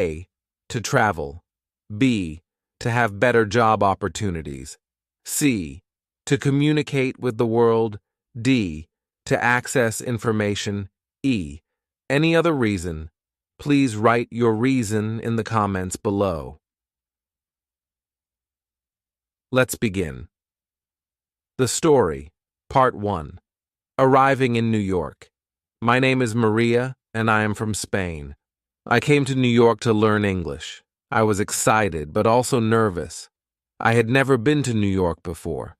A. To travel. B. To have better job opportunities. C. To communicate with the world. D. To access information. E. Any other reason? Please write your reason in the comments below. Let's begin. The story, Part 1. Arriving in New York. My name is Maria, and I am from Spain. I came to New York to learn English. I was excited, but also nervous. I had never been to New York before.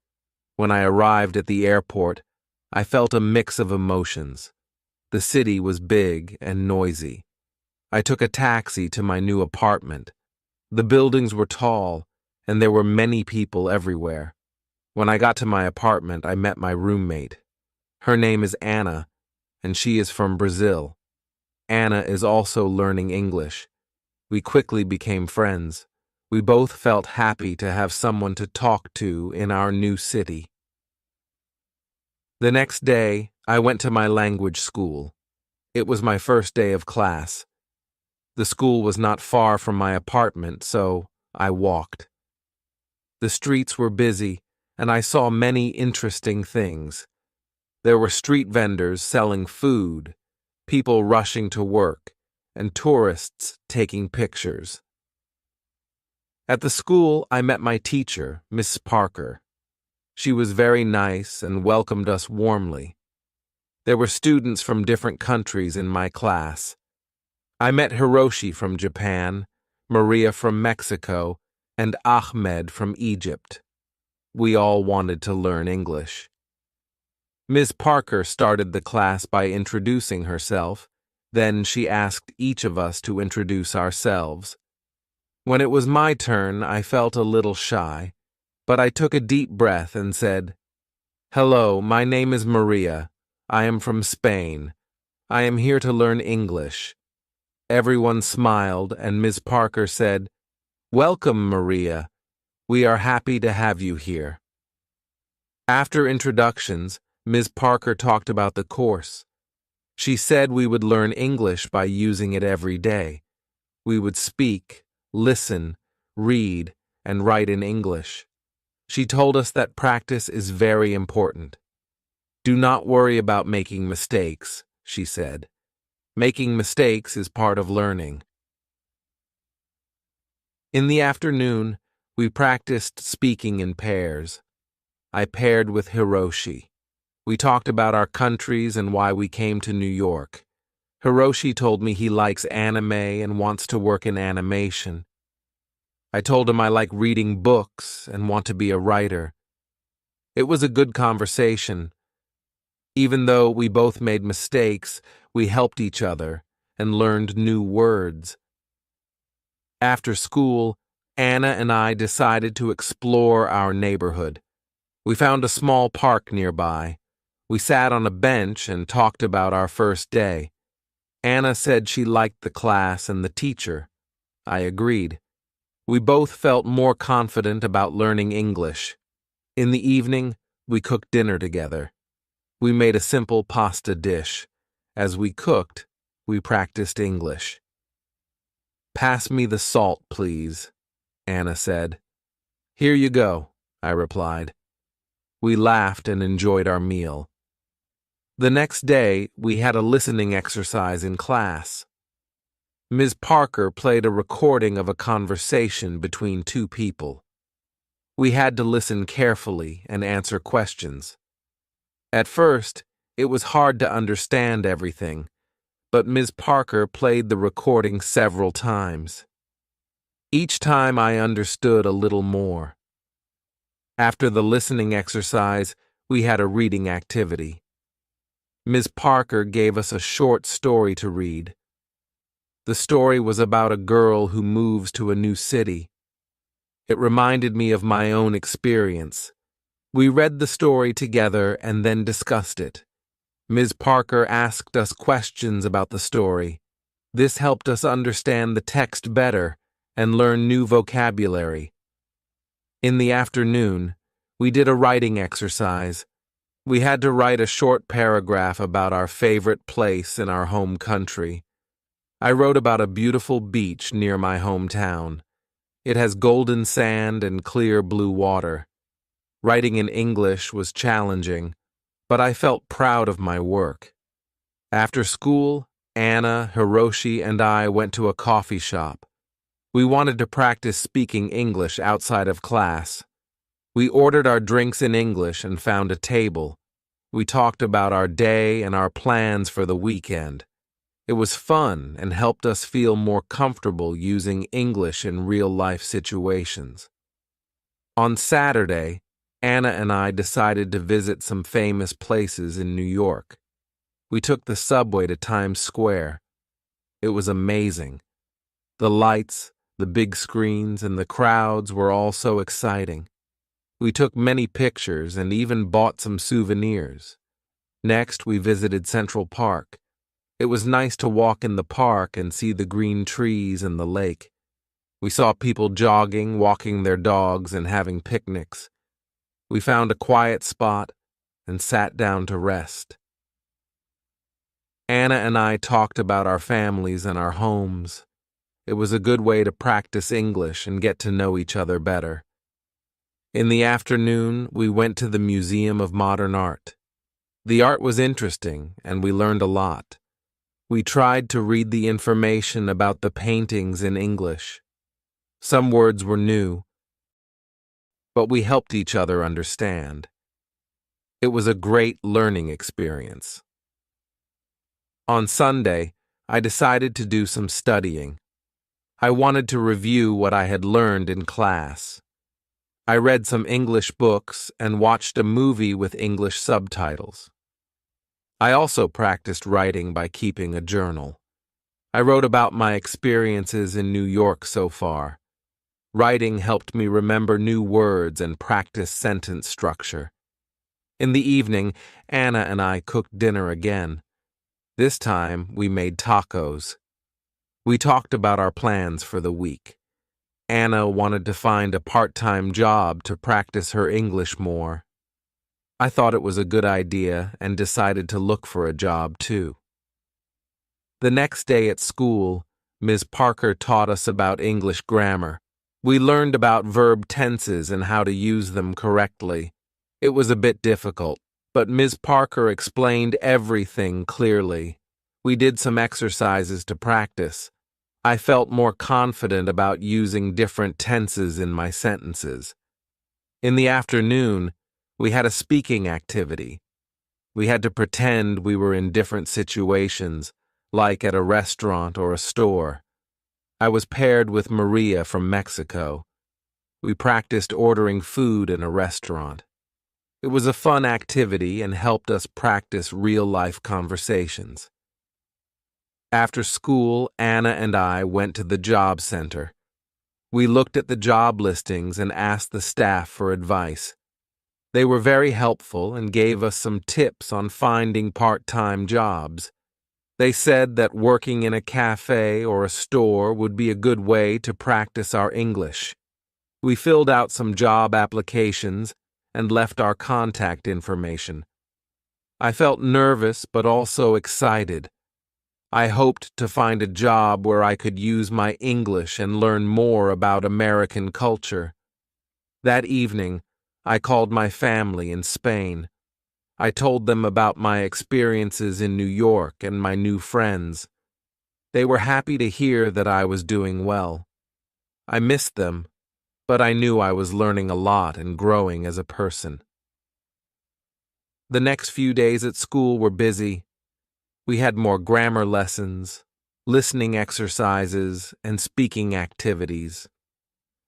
When I arrived at the airport, I felt a mix of emotions. The city was big and noisy. I took a taxi to my new apartment. The buildings were tall, and there were many people everywhere. When I got to my apartment, I met my roommate. Her name is Anna, and she is from Brazil. Anna is also learning English. We quickly became friends. We both felt happy to have someone to talk to in our new city. The next day, I went to my language school. It was my first day of class. The school was not far from my apartment, so I walked. The streets were busy, and I saw many interesting things. There were street vendors selling food, people rushing to work, and tourists taking pictures. At the school, I met my teacher, Miss Parker. She was very nice and welcomed us warmly. There were students from different countries in my class. I met Hiroshi from Japan, Maria from Mexico, and Ahmed from Egypt. We all wanted to learn English. Ms. Parker started the class by introducing herself. Then she asked each of us to introduce ourselves. When it was my turn, I felt a little shy, but I took a deep breath and said, "Hello, my name is Maria. I am from Spain. I am here to learn English." Everyone smiled, and Ms. Parker said, "Welcome, Maria. We are happy to have you here." After introductions, Ms. Parker talked about the course. She said we would learn English by using it every day. We would speak, listen, read, and write in English. She told us that practice is very important. "Do not worry about making mistakes," she said. "Making mistakes is part of learning." In the afternoon, we practiced speaking in pairs. I paired with Hiroshi. We talked about our countries and why we came to New York. Hiroshi told me he likes anime and wants to work in animation. I told him I like reading books and want to be a writer. It was a good conversation. Even though we both made mistakes, we helped each other and learned new words. After school, Anna and I decided to explore our neighborhood. We found a small park nearby. We sat on a bench and talked about our first day. Anna said she liked the class and the teacher. I agreed. We both felt more confident about learning English. In the evening, we cooked dinner together. We made a simple pasta dish. As we cooked, we practiced English. "Pass me the salt, please," Anna said. "Here you go," I replied. We laughed and enjoyed our meal. The next day, we had a listening exercise in class. Ms. Parker played a recording of a conversation between two people. We had to listen carefully and answer questions. At first, it was hard to understand everything, but Ms. Parker played the recording several times. Each time I understood a little more. After the listening exercise, we had a reading activity. Ms. Parker gave us a short story to read. The story was about a girl who moves to a new city. It reminded me of my own experience. We read the story together and then discussed it. Ms. Parker asked us questions about the story. This helped us understand the text better and learn new vocabulary. In the afternoon, we did a writing exercise. We had to write a short paragraph about our favorite place in our home country. I wrote about a beautiful beach near my hometown. It has golden sand and clear blue water. Writing in English was challenging, but I felt proud of my work. After school, Anna, Hiroshi, and I went to a coffee shop. We wanted to practice speaking English outside of class. We ordered our drinks in English and found a table. We talked about our day and our plans for the weekend. It was fun and helped us feel more comfortable using English in real-life situations. On Saturday, Anna and I decided to visit some famous places in New York. We took the subway to Times Square. It was amazing. The lights, the big screens, and the crowds were all so exciting. We took many pictures and even bought some souvenirs. Next, we visited Central Park. It was nice to walk in the park and see the green trees and the lake. We saw people jogging, walking their dogs, and having picnics. We found a quiet spot and sat down to rest. Anna and I talked about our families and our homes. It was a good way to practice English and get to know each other better. In the afternoon, we went to the Museum of Modern Art. The art was interesting, and we learned a lot. We tried to read the information about the paintings in English. Some words were new, but we helped each other understand. It was a great learning experience. On Sunday, I decided to do some studying. I wanted to review what I had learned in class. I read some English books and watched a movie with English subtitles. I also practiced writing by keeping a journal. I wrote about my experiences in New York so far. Writing helped me remember new words and practice sentence structure. In the evening, Anna and I cooked dinner again. This time, we made tacos. We talked about our plans for the week. Anna wanted to find a part-time job to practice her English more. I thought it was a good idea and decided to look for a job too. The next day at school, Ms. Parker taught us about English grammar. We learned about verb tenses and how to use them correctly. It was a bit difficult, but Ms. Parker explained everything clearly. We did some exercises to practice. I felt more confident about using different tenses in my sentences. In the afternoon, we had a speaking activity. We had to pretend we were in different situations, like at a restaurant or a store. I was paired with Maria from Mexico. We practiced ordering food in a restaurant. It was a fun activity and helped us practice real-life conversations. After school, Anna and I went to the job center. We looked at the job listings and asked the staff for advice. They were very helpful and gave us some tips on finding part-time jobs. They said that working in a cafe or a store would be a good way to practice our English. We filled out some job applications and left our contact information. I felt nervous but also excited. I hoped to find a job where I could use my English and learn more about American culture. That evening, I called my family in Spain. I told them about my experiences in New York and my new friends. They were happy to hear that I was doing well. I missed them, but I knew I was learning a lot and growing as a person. The next few days at school were busy. We had more grammar lessons, listening exercises, and speaking activities.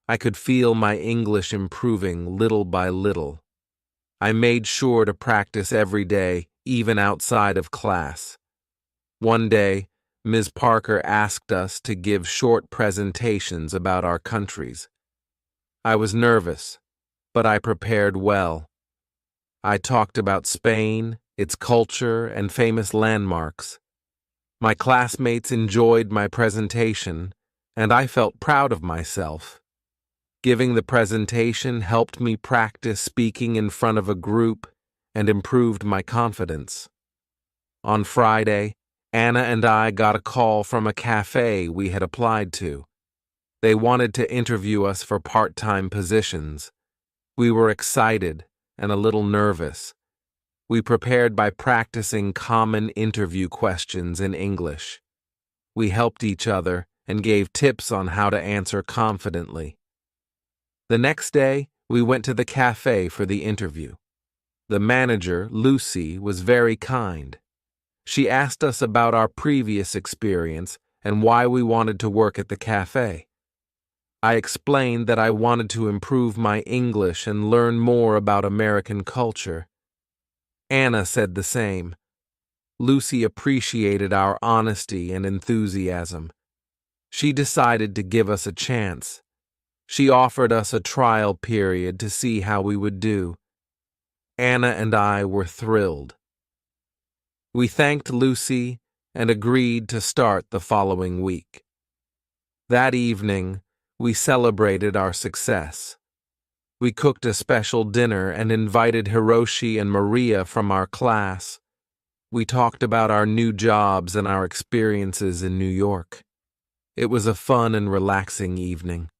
I could feel my English improving little by little. I made sure to practice every day, even outside of class. One day, Ms. Parker asked us to give short presentations about our countries. I was nervous, but I prepared well. I talked about Spain, its culture, and famous landmarks. My classmates enjoyed my presentation, and I felt proud of myself. Giving the presentation helped me practice speaking in front of a group and improved my confidence. On Friday, Anna and I got a call from a cafe we had applied to. They wanted to interview us for part-time positions. We were excited and a little nervous. We prepared by practicing common interview questions in English. We helped each other and gave tips on how to answer confidently. The next day, we went to the cafe for the interview. The manager, Lucy, was very kind. She asked us about our previous experience and why we wanted to work at the cafe. I explained that I wanted to improve my English and learn more about American culture. Anna said the same. Lucy appreciated our honesty and enthusiasm. She decided to give us a chance. She offered us a trial period to see how we would do. Anna and I were thrilled. We thanked Lucy and agreed to start the following week. That evening, we celebrated our success. We cooked a special dinner and invited Hiroshi and Maria from our class. We talked about our new jobs and our experiences in New York. It was a fun and relaxing evening.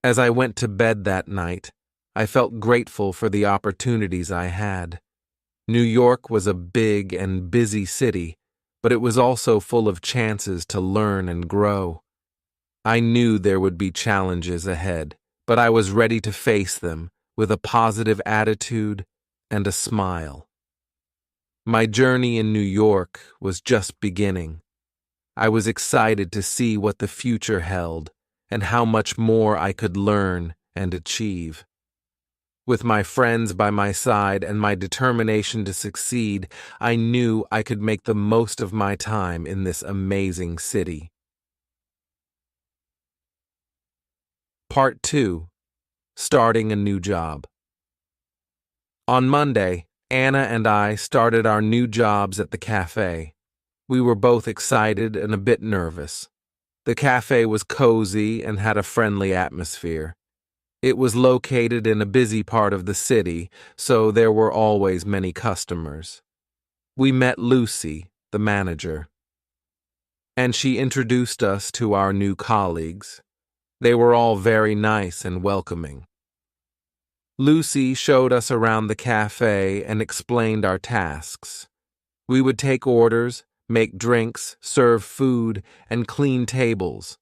As I went to bed that night, I felt grateful for the opportunities I had. New York was a big and busy city, but it was also full of chances to learn and grow. I knew there would be challenges ahead, but I was ready to face them with a positive attitude and a smile. My journey in New York was just beginning. I was excited to see what the future held and how much more I could learn and achieve. With my friends by my side and my determination to succeed, I knew I could make the most of my time in this amazing city. Part 2. Starting a new job. On Monday, Anna and I started our new jobs at the cafe. We were both excited and a bit nervous. The cafe was cozy and had a friendly atmosphere. It was located in a busy part of the city, so there were always many customers. We met Lucy, the manager, and she introduced us to our new colleagues. They were all very nice and welcoming. Lucy showed us around the cafe and explained our tasks. We would take orders, make drinks, serve food, and clean tables.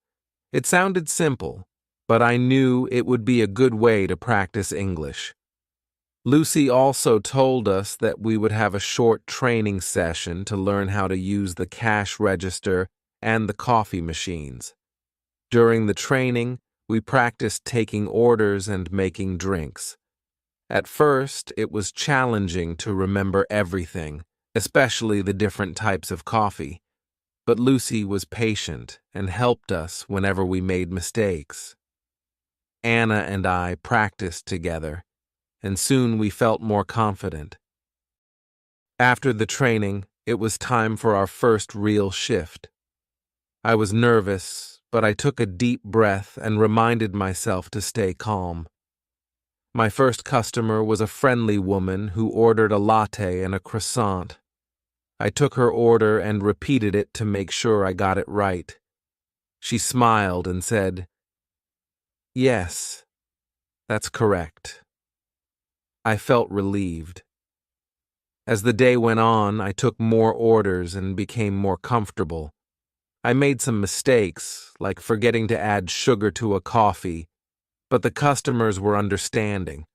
It sounded simple, but I knew it would be a good way to practice English. Lucy also told us that we would have a short training session to learn how to use the cash register and the coffee machines. During the training, we practiced taking orders and making drinks. At first, it was challenging to remember everything, especially the different types of coffee. But Lucy was patient and helped us whenever we made mistakes. Anna and I practiced together, and soon we felt more confident. After the training, it was time for our first real shift. I was nervous, but I took a deep breath and reminded myself to stay calm. My first customer was a friendly woman who ordered a latte and a croissant. I took her order and repeated it to make sure I got it right. She smiled and said, "Yes, that's correct." I felt relieved. As the day went on, I took more orders and became more comfortable. I made some mistakes, like forgetting to add sugar to a coffee, but the customers were understanding.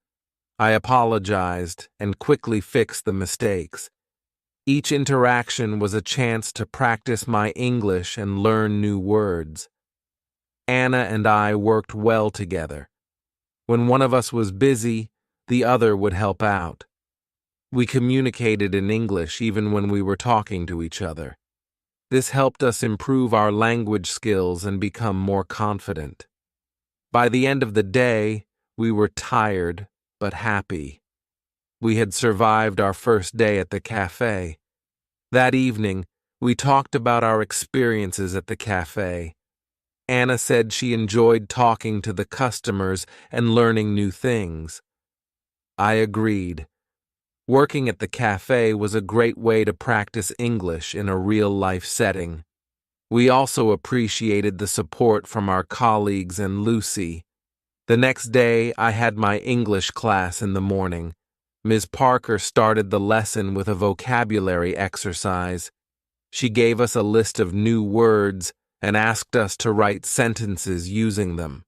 I apologized and quickly fixed the mistakes. Each interaction was a chance to practice my English and learn new words. Anna and I worked well together. When one of us was busy, the other would help out. We communicated in English even when we were talking to each other. This helped us improve our language skills and become more confident. By the end of the day, we were tired but happy. We had survived our first day at the cafe. That evening, we talked about our experiences at the cafe. Anna said she enjoyed talking to the customers and learning new things. I agreed. Working at the cafe was a great way to practice English in a real-life setting. We also appreciated the support from our colleagues and Lucy. The next day, I had my English class in the morning. Ms. Parker started the lesson with a vocabulary exercise. She gave us a list of new words and asked us to write sentences using them.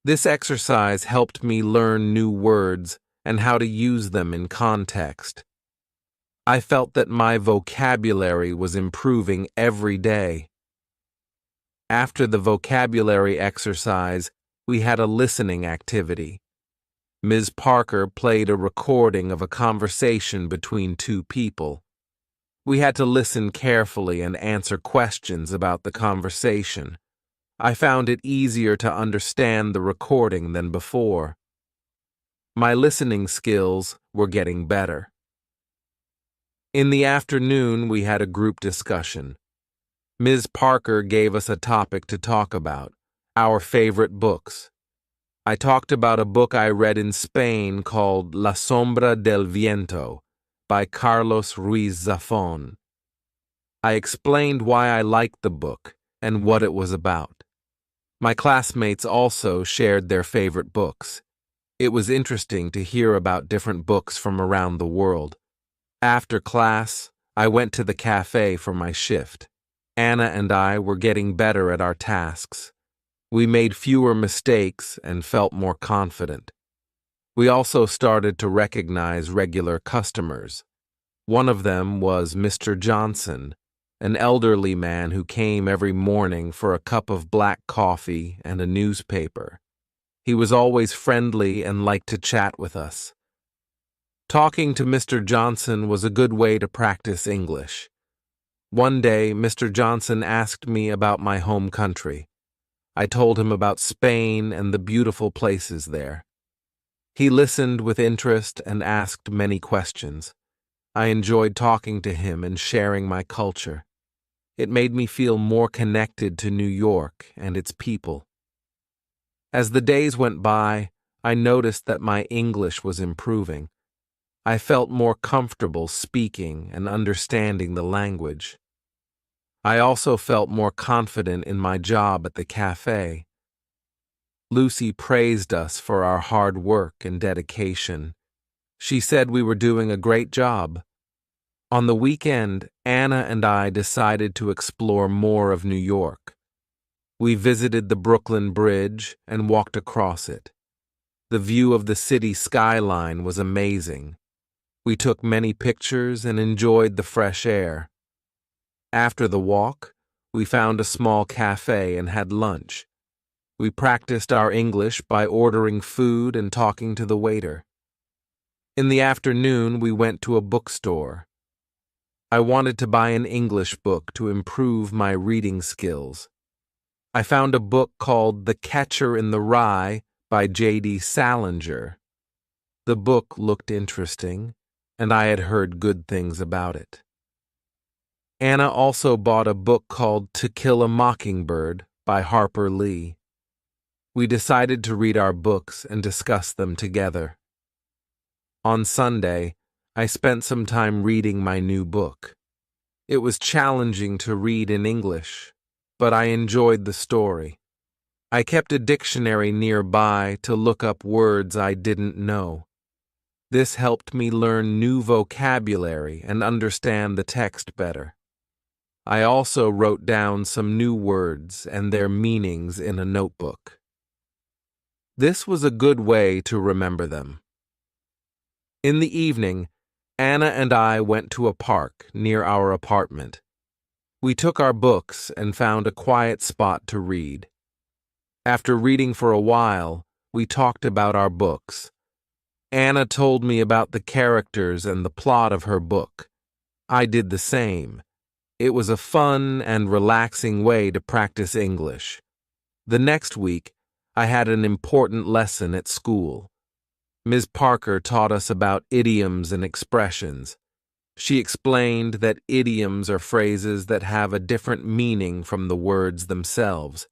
This exercise helped me learn new words and how to use them in context. I felt that my vocabulary was improving every day. After the vocabulary exercise, we had a listening activity. Ms. Parker played a recording of a conversation between two people. We had to listen carefully and answer questions about the conversation. I found it easier to understand the recording than before. My listening skills were getting better. In the afternoon, we had a group discussion. Ms. Parker gave us a topic to talk about, our favorite books. I talked about a book I read in Spain called La Sombra del Viento by Carlos Ruiz Zafón. I explained why I liked the book and what it was about. My classmates also shared their favorite books. It was interesting to hear about different books from around the world. After class, I went to the cafe for my shift. Anna and I were getting better at our tasks. We made fewer mistakes and felt more confident. We also started to recognize regular customers. One of them was Mr. Johnson, an elderly man who came every morning for a cup of black coffee and a newspaper. He was always friendly and liked to chat with us. Talking to Mr. Johnson was a good way to practice English. One day, Mr. Johnson asked me about my home country. I told him about Spain and the beautiful places there. He listened with interest and asked many questions. I enjoyed talking to him and sharing my culture. It made me feel more connected to New York and its people. As the days went by, I noticed that my English was improving. I felt more comfortable speaking and understanding the language. I also felt more confident in my job at the cafe. Lucy praised us for our hard work and dedication. She said we were doing a great job. On the weekend, Anna and I decided to explore more of New York. We visited the Brooklyn Bridge and walked across it. The view of the city skyline was amazing. We took many pictures and enjoyed the fresh air. After the walk, we found a small cafe and had lunch. We practiced our English by ordering food and talking to the waiter. In the afternoon, we went to a bookstore. I wanted to buy an English book to improve my reading skills. I found a book called The Catcher in the Rye by J.D. Salinger. The book looked interesting, and I had heard good things about it. Anna also bought a book called To Kill a Mockingbird by Harper Lee. We decided to read our books and discuss them together. On Sunday, I spent some time reading my new book. It was challenging to read in English, but I enjoyed the story. I kept a dictionary nearby to look up words I didn't know. This helped me learn new vocabulary and understand the text better. I also wrote down some new words and their meanings in a notebook. This was a good way to remember them. In the evening, Anna and I went to a park near our apartment. We took our books and found a quiet spot to read. After reading for a while, we talked about our books. Anna told me about the characters and the plot of her book. I did the same. It was a fun and relaxing way to practice English. The next week, I had an important lesson at school. Ms. Parker taught us about idioms and expressions. She explained that idioms are phrases that have a different meaning from the words themselves.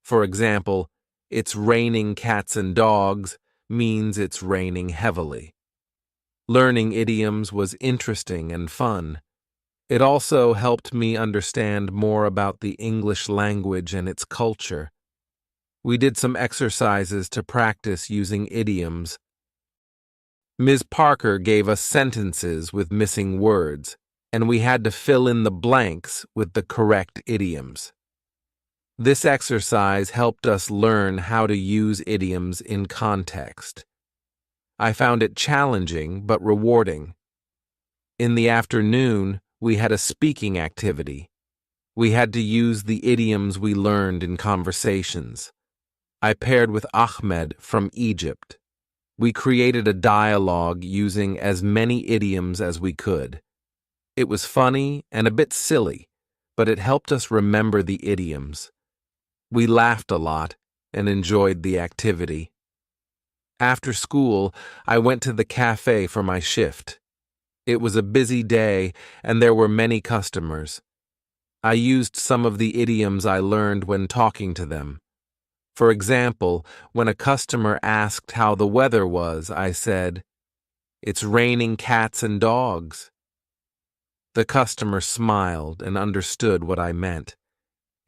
For example, "It's raining cats and dogs" means it's raining heavily. Learning idioms was interesting and fun. It also helped me understand more about the English language and its culture. We did some exercises to practice using idioms. Ms. Parker gave us sentences with missing words, and we had to fill in the blanks with the correct idioms. This exercise helped us learn how to use idioms in context. I found it challenging but rewarding. In the afternoon, we had a speaking activity. We had to use the idioms we learned in conversations. I paired with Ahmed from Egypt. We created a dialogue using as many idioms as we could. It was funny and a bit silly, but it helped us remember the idioms. We laughed a lot and enjoyed the activity. After school, I went to the cafe for my shift. It was a busy day, and there were many customers. I used some of the idioms I learned when talking to them. For example, when a customer asked how the weather was, I said, "It's raining cats and dogs." The customer smiled and understood what I meant.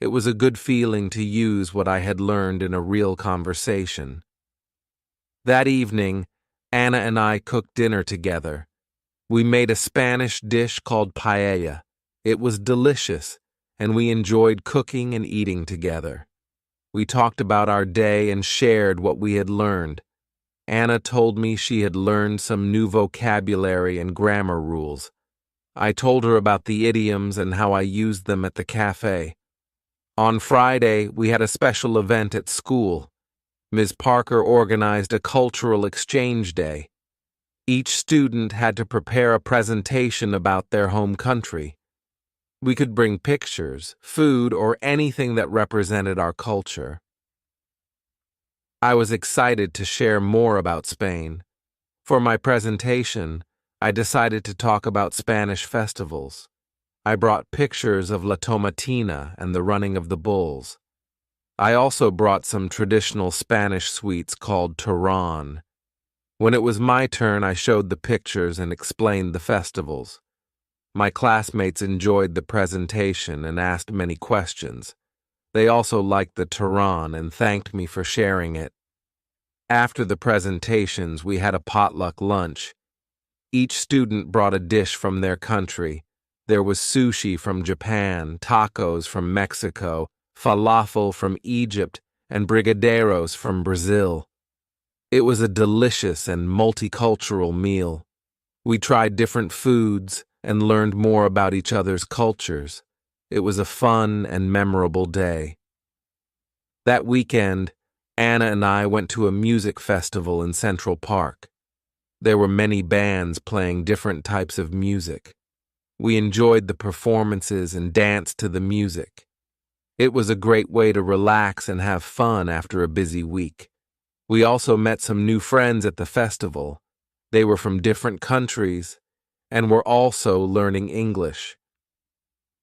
It was a good feeling to use what I had learned in a real conversation. That evening, Anna and I cooked dinner together. We made a Spanish dish called paella. It was delicious, and we enjoyed cooking and eating together. We talked about our day and shared what we had learned. Anna told me she had learned some new vocabulary and grammar rules. I told her about the idioms and how I used them at the cafe. On Friday, we had a special event at school. Ms. Parker organized a cultural exchange day. Each student had to prepare a presentation about their home country. We could bring pictures, food, or anything that represented our culture. I was excited to share more about Spain. For my presentation, I decided to talk about Spanish festivals. I brought pictures of La Tomatina and the running of the bulls. I also brought some traditional Spanish sweets called turrón. When it was my turn, I showed the pictures and explained the festivals. My classmates enjoyed the presentation and asked many questions. They also liked the turrón and thanked me for sharing it. After the presentations, we had a potluck lunch. Each student brought a dish from their country. There was sushi from Japan, tacos from Mexico, falafel from Egypt, and brigadeiros from Brazil. It was a delicious and multicultural meal. We tried different foods and learned more about each other's cultures. It was a fun and memorable day. That weekend, Anna and I went to a music festival in Central Park. There were many bands playing different types of music. We enjoyed the performances and danced to the music. It was a great way to relax and have fun after a busy week. We also met some new friends at the festival. They were from different countries and were also learning English.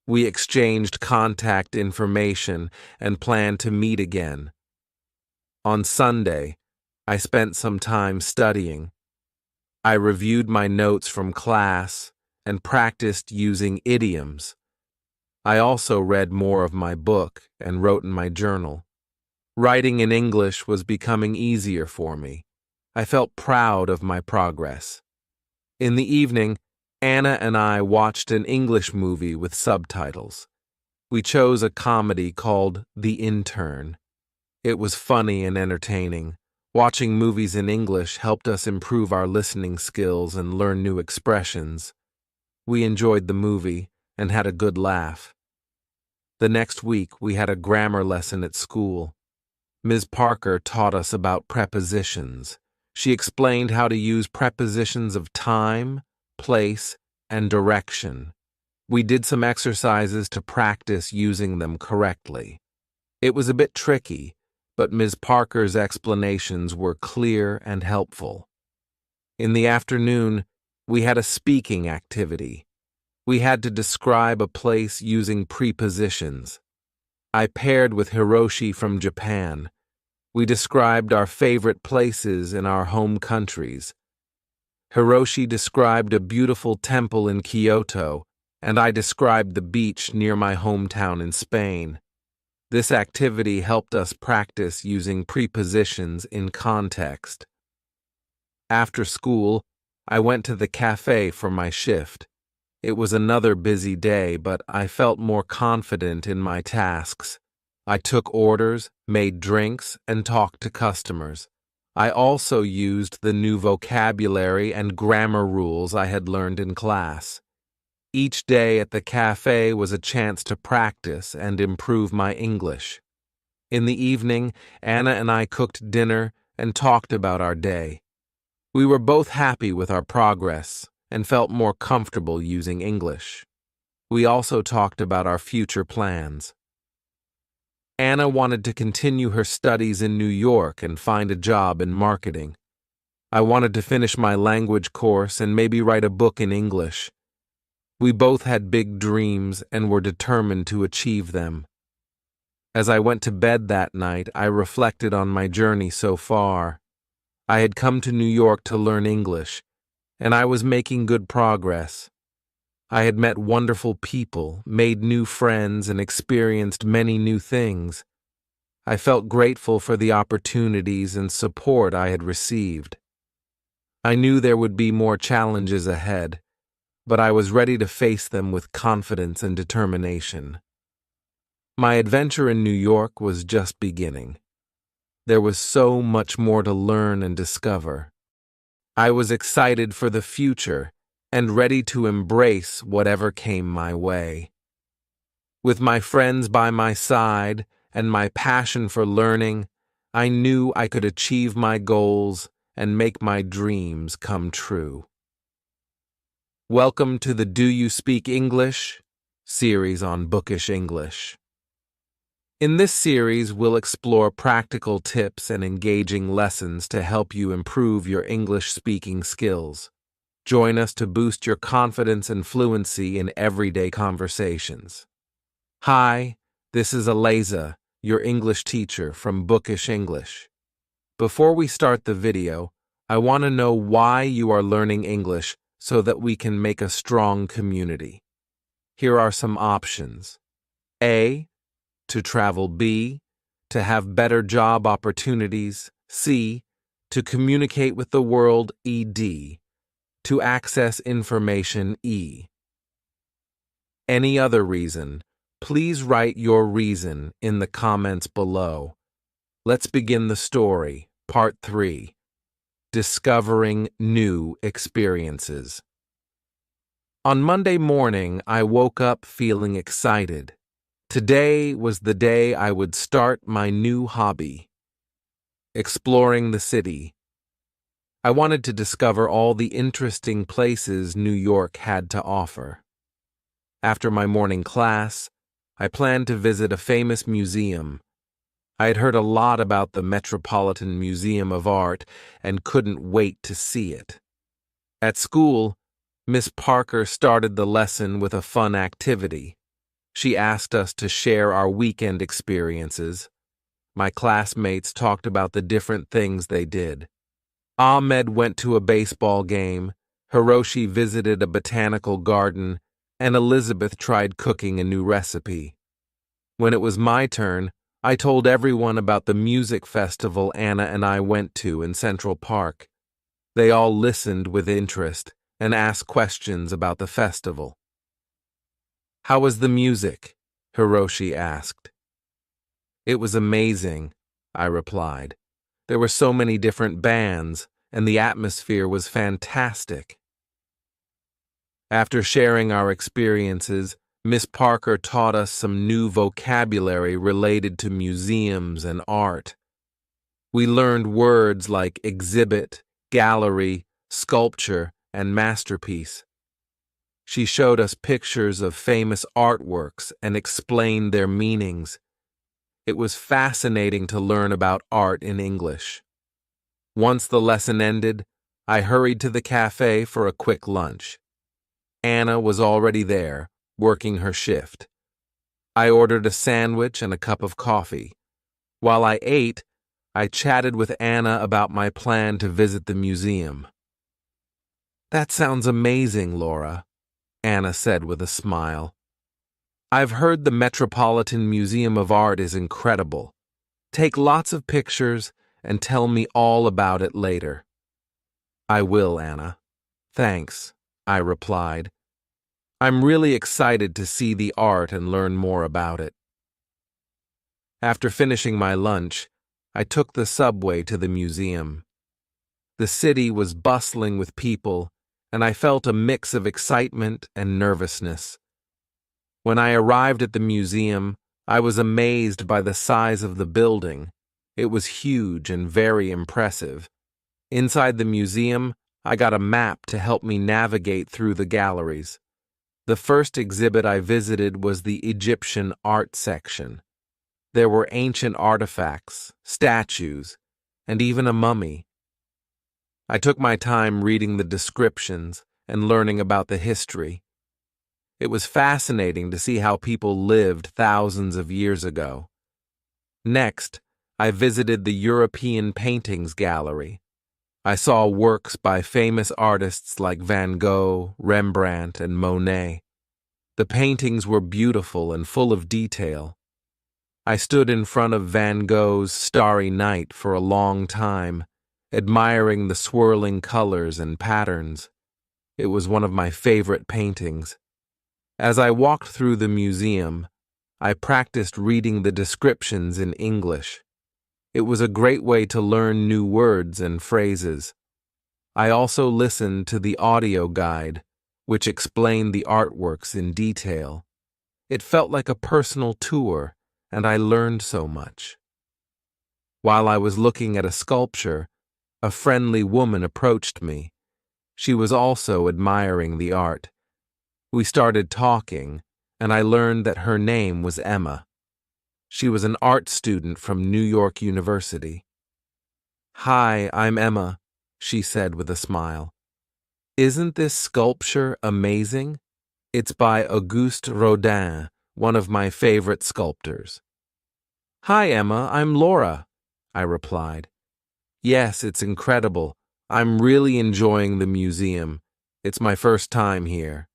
We exchanged contact information and planned to meet again. On Sunday, I spent some time studying. I reviewed my notes from class and practiced using idioms. I also read more of my book and wrote in my journal. Writing in English was becoming easier for me. I felt proud of my progress. In the evening, Anna and I watched an English movie with subtitles. We chose a comedy called The Intern. It was funny and entertaining. Watching movies in English helped us improve our listening skills and learn new expressions. We enjoyed the movie and had a good laugh. The next week, we had a grammar lesson at school. Ms. Parker taught us about prepositions. She explained how to use prepositions of time, place, and direction. We did some exercises to practice using them correctly. It was a bit tricky, but Ms. Parker's explanations were clear and helpful. In the afternoon, we had a speaking activity. We had to describe a place using prepositions. I paired with Hiroshi from Japan. We described our favorite places in our home countries. Hiroshi described a beautiful temple in Kyoto, and I described the beach near my hometown in Spain. This activity helped us practice using prepositions in context. After school, I went to the cafe for my shift. It was another busy day, but I felt more confident in my tasks. I took orders, made drinks, and talked to customers. I also used the new vocabulary and grammar rules I had learned in class. Each day at the cafe was a chance to practice and improve my English. In the evening, Anna and I cooked dinner and talked about our day. We were both happy with our progress and felt more comfortable using English. We also talked about our future plans. Anna wanted to continue her studies in New York and find a job in marketing. I wanted to finish my language course and maybe write a book in English. We both had big dreams and were determined to achieve them. As I went to bed that night, I reflected on my journey so far. I had come to New York to learn English, and I was making good progress. I had met wonderful people, made new friends, and experienced many new things. I felt grateful for the opportunities and support I had received. I knew there would be more challenges ahead, but I was ready to face them with confidence and determination. My adventure in New York was just beginning. There was so much more to learn and discover. I was excited for the future and ready to embrace whatever came my way. With my friends by my side and my passion for learning, I knew I could achieve my goals and make my dreams come true. Welcome to the Do You Speak English series on Bookish English. In this series, we'll explore practical tips and engaging lessons to help you improve your English speaking skills. Join us to boost your confidence and fluency in everyday conversations. Hi, this is Eliza, your English teacher from Bookish English. Before we start the video, I want to know why you are learning English so that we can make a strong community. Here are some options. A, to travel. B, to have better job opportunities. C, to communicate with the world. ED, to access information. E. Any other reason, please write your reason in the comments below. Let's begin the story. Part 3. Discovering New Experiences. On Monday morning, I woke up feeling excited. Today was the day I would start my new hobby, exploring the city. I wanted to discover all the interesting places New York had to offer. After my morning class, I planned to visit a famous museum. I had heard a lot about the Metropolitan Museum of Art and couldn't wait to see it. At school, Miss Parker started the lesson with a fun activity. She asked us to share our weekend experiences. My classmates talked about the different things they did. Ahmed went to a baseball game, Hiroshi visited a botanical garden, and Elizabeth tried cooking a new recipe. When it was my turn, I told everyone about the music festival Anna and I went to in Central Park. They all listened with interest and asked questions about the festival. How was the music? Hiroshi asked. It was amazing, I replied. There were so many different bands, and the atmosphere was fantastic. After sharing our experiences, Miss Parker taught us some new vocabulary related to museums and art. We learned words like exhibit, gallery, sculpture, and masterpiece. She showed us pictures of famous artworks and explained their meanings. It was fascinating to learn about art in English. Once the lesson ended, I hurried to the cafe for a quick lunch. Anna was already there, working her shift. I ordered a sandwich and a cup of coffee. While I ate, I chatted with Anna about my plan to visit the museum. That sounds amazing, Laura, Anna said with a smile. I've heard the Metropolitan Museum of Art is incredible. Take lots of pictures and tell me all about it later. I will, Anna. Thanks, I replied. I'm really excited to see the art and learn more about it. After finishing my lunch, I took the subway to the museum. The city was bustling with people, and I felt a mix of excitement and nervousness. When I arrived at the museum, I was amazed by the size of the building. It was huge and very impressive. Inside the museum, I got a map to help me navigate through the galleries. The first exhibit I visited was the Egyptian art section. There were ancient artifacts, statues, and even a mummy. I took my time reading the descriptions and learning about the history. It was fascinating to see how people lived thousands of years ago. Next, I visited the European Paintings Gallery. I saw works by famous artists like Van Gogh, Rembrandt, and Monet. The paintings were beautiful and full of detail. I stood in front of Van Gogh's Starry Night for a long time, admiring the swirling colors and patterns. It was one of my favorite paintings. As I walked through the museum, I practiced reading the descriptions in English. It was a great way to learn new words and phrases. I also listened to the audio guide, which explained the artworks in detail. It felt like a personal tour, and I learned so much. While I was looking at a sculpture, a friendly woman approached me. She was also admiring the art. We started talking, and I learned that her name was Emma. She was an art student from New York University. "Hi, I'm Emma," she said with a smile. "Isn't this sculpture amazing? It's by Auguste Rodin, one of my favorite sculptors." "Hi, Emma, I'm Laura," I replied. "Yes, it's incredible. I'm really enjoying the museum. It's my first time here."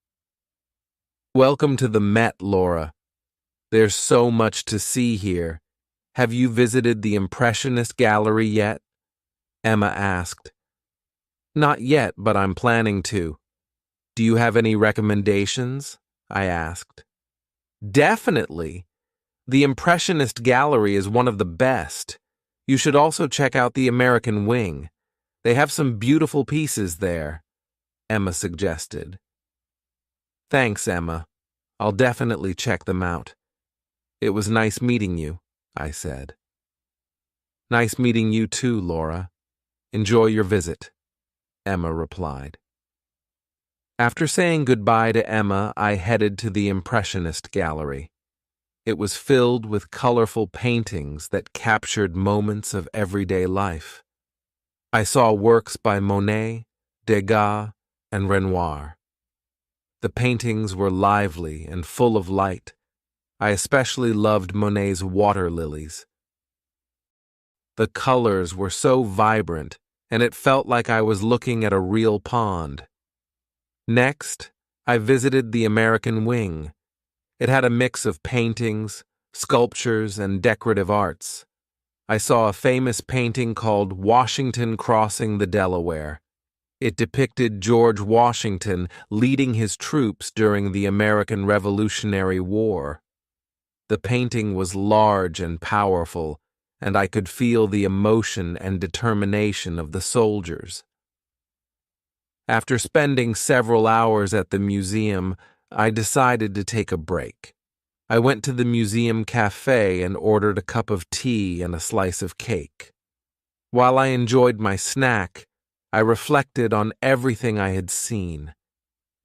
"Welcome to the Met, Laura. There's so much to see here. Have you visited the Impressionist Gallery yet?" Emma asked. "Not yet, but I'm planning to." "Do you have any recommendations?" I asked. "Definitely. The Impressionist Gallery is one of the best. You should also check out the American Wing. They have some beautiful pieces there," Emma suggested. "Thanks, Emma. I'll definitely check them out." "It was nice meeting you," I said. "Nice meeting you too, Laura. Enjoy your visit," Emma replied. After saying goodbye to Emma, I headed to the Impressionist Gallery. It was filled with colorful paintings that captured moments of everyday life. I saw works by Monet, Degas, and Renoir. The paintings were lively and full of light. I especially loved Monet's water lilies. The colors were so vibrant, and it felt like I was looking at a real pond. Next, I visited the American Wing. It had a mix of paintings, sculptures, and decorative arts. I saw a famous painting called Washington Crossing the Delaware. It depicted George Washington leading his troops during the American Revolutionary War. The painting was large and powerful, and I could feel the emotion and determination of the soldiers. After spending several hours at the museum, I decided to take a break. I went to the museum cafe and ordered a cup of tea and a slice of cake. While I enjoyed my snack, I reflected on everything I had seen.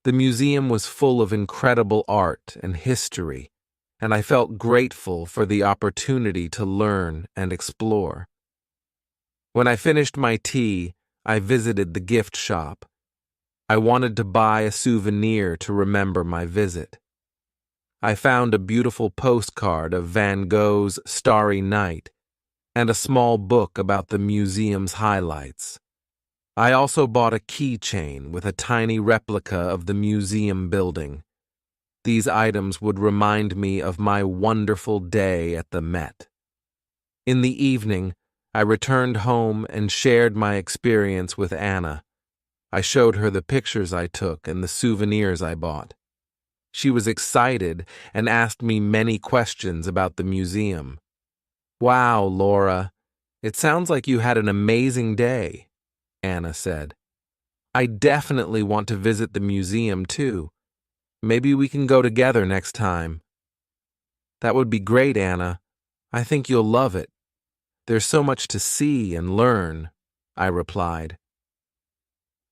The museum was full of incredible art and history, and I felt grateful for the opportunity to learn and explore. When I finished my tea, I visited the gift shop. I wanted to buy a souvenir to remember my visit. I found a beautiful postcard of Van Gogh's Starry Night and a small book about the museum's highlights. I also bought a keychain with a tiny replica of the museum building. These items would remind me of my wonderful day at the Met. In the evening, I returned home and shared my experience with Anna. I showed her the pictures I took and the souvenirs I bought. She was excited and asked me many questions about the museum. "Wow, Laura, it sounds like you had an amazing day," Anna said. "I definitely want to visit the museum too. Maybe we can go together next time." "That would be great, Anna. I think you'll love it. There's so much to see and learn," I replied.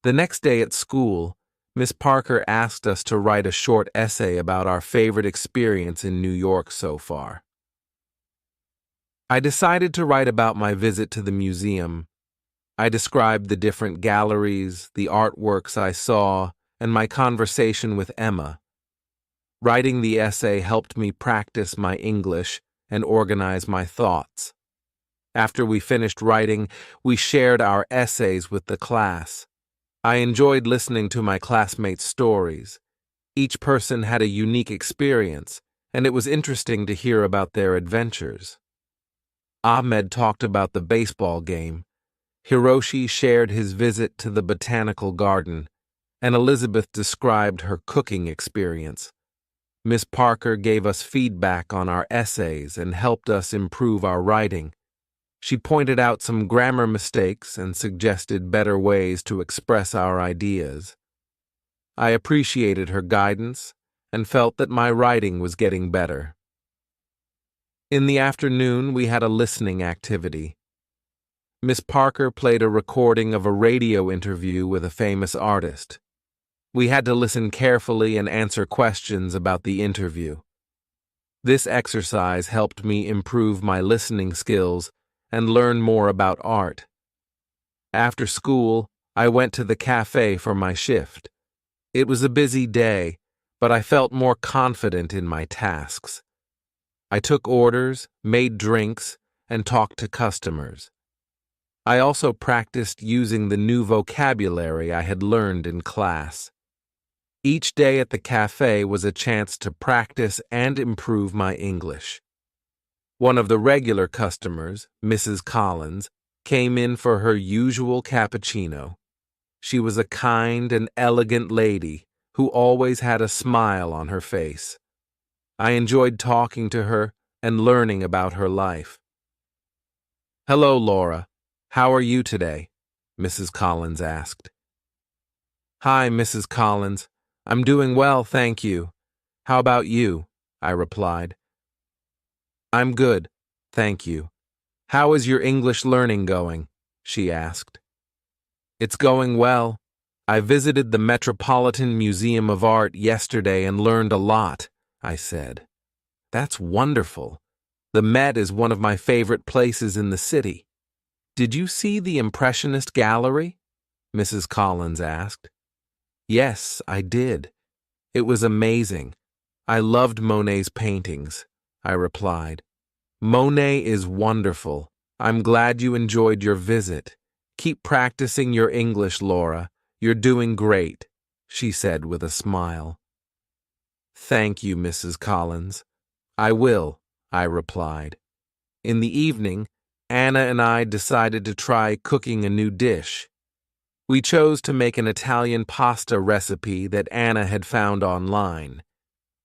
The next day at school, Miss Parker asked us to write a short essay about our favorite experience in New York so far. I decided to write about my visit to the museum. I described the different galleries, the artworks I saw, and my conversation with Emma. Writing the essay helped me practice my English and organize my thoughts. After we finished writing, we shared our essays with the class. I enjoyed listening to my classmates' stories. Each person had a unique experience, and it was interesting to hear about their adventures. Ahmed talked about the baseball game. Hiroshi shared his visit to the botanical garden, and Elizabeth described her cooking experience. Miss Parker gave us feedback on our essays and helped us improve our writing. She pointed out some grammar mistakes and suggested better ways to express our ideas. I appreciated her guidance and felt that my writing was getting better. In the afternoon, we had a listening activity. Miss Parker played a recording of a radio interview with a famous artist. We had to listen carefully and answer questions about the interview. This exercise helped me improve my listening skills and learn more about art. After school, I went to the cafe for my shift. It was a busy day, but I felt more confident in my tasks. I took orders, made drinks, and talked to customers. I also practiced using the new vocabulary I had learned in class. Each day at the cafe was a chance to practice and improve my English. One of the regular customers, Mrs. Collins, came in for her usual cappuccino. She was a kind and elegant lady who always had a smile on her face. I enjoyed talking to her and learning about her life. "Hello, Laura. How are you today?" Mrs. Collins asked. "Hi, Mrs. Collins. I'm doing well, thank you. How about you?" I replied. "I'm good, thank you. How is your English learning going?" she asked. "It's going well. I visited the Metropolitan Museum of Art yesterday and learned a lot," I said. "That's wonderful. The Met is one of my favorite places in the city." "Did you see the Impressionist gallery?" Mrs. Collins asked. "Yes, I did. It was amazing. I loved Monet's paintings," I replied. "Monet is wonderful. I'm glad you enjoyed your visit. Keep practicing your English, Laura. You're doing great," she said with a smile. "Thank you, Mrs. Collins. I will," I replied. In the evening, Anna and I decided to try cooking a new dish. We chose to make an Italian pasta recipe that Anna had found online.